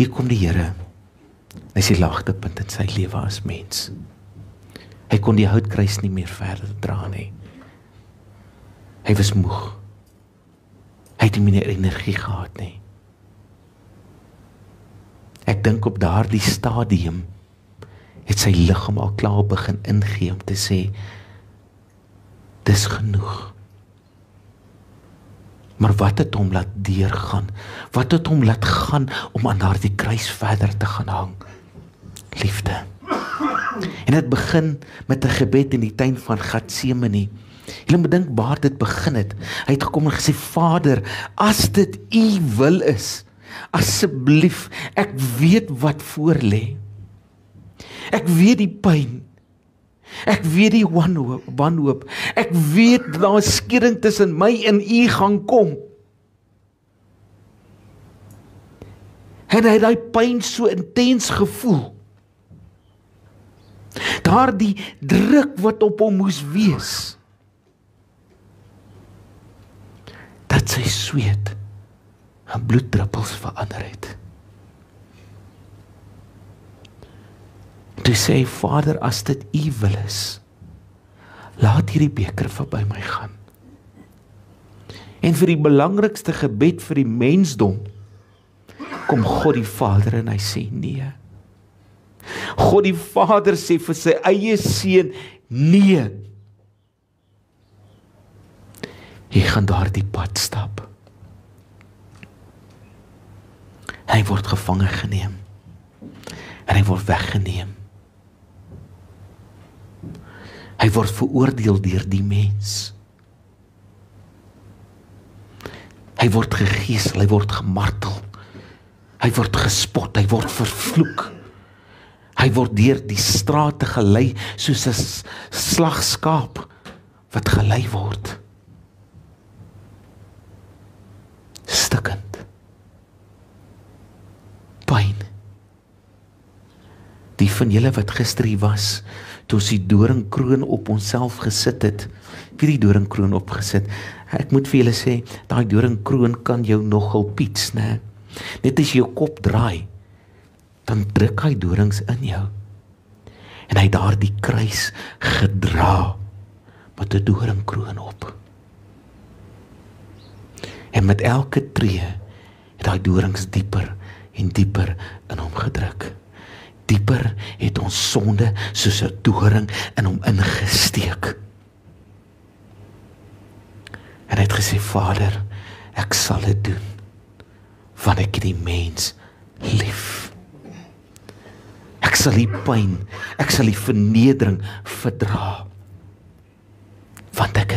Hier kom die Here. Hy is die laagtepunt in sy lewe as mens. Hy kon die houtkruis nie meer verder dra nie. Hy was moeg. Hy het nie meer energie gehad nie. Ek dink op daardie stadium het sy liggaam al klaar begin ingee om te sê, dis genoeg. Maar wat het hom laat deurgaan? Wat het hom laat gaan om aan daardie kruis verder te gaan hang? Liefde. En dit begin met 'n gebed in die tuin van Getsemane. Julle moet dink waar dit begin het. Hy het gekom en gesê, Vader, as dit U wil is, asseblief, ek weet wat voor lê. Ek weet die pyn. Ek weet die wanhoop. Ek weet daar 'n skering tussen my en U gaan kom. En hy het daai pyn so intens gevoel. Daardie druk wat op hom moes wees. Dat sy sweet en bloeddruppels verander het. Toe sê hy, Vader, as dit U wil is, laat hierdie beker verby my gaan. En vir die belangrikste gebed vir die mensdom, kom God die Vader en hy sê nee. God die Vader sê vir sy eie seun, nee. Hy gaan daardie pad stap. Hy word gevange geneem. En hy word weggeneem. Hy word veroordeel deur die mens. Hy word gegeesel, hy word gemartel. Hy word gespot, hy word vervloek. Hy word deur die strate gelei soos 'n slagskaap wat gelei word. Stikkend. Pyn. Die van julle wat gister hier was, toe ons die doringkroon op onsself gesit het, wie die doringkroon opgesit, ek moet vir julle sê, daai doringkroon kan jou nogal piets, né? Net as jy jou kop draai, dan druk hy dorings in jou. En hy daar die kruis gedra met 'n doringkroon op. En met elke tree het hy dorings dieper en dieper in hom gedruk. Dieper het ons sonde soos 'n doring in hom ingesteek. En hy het gesê, Vader, ek sal dit doen, want ek het die mens lief. Ek sal die pyn, ek sal die vernedering verdra, want ek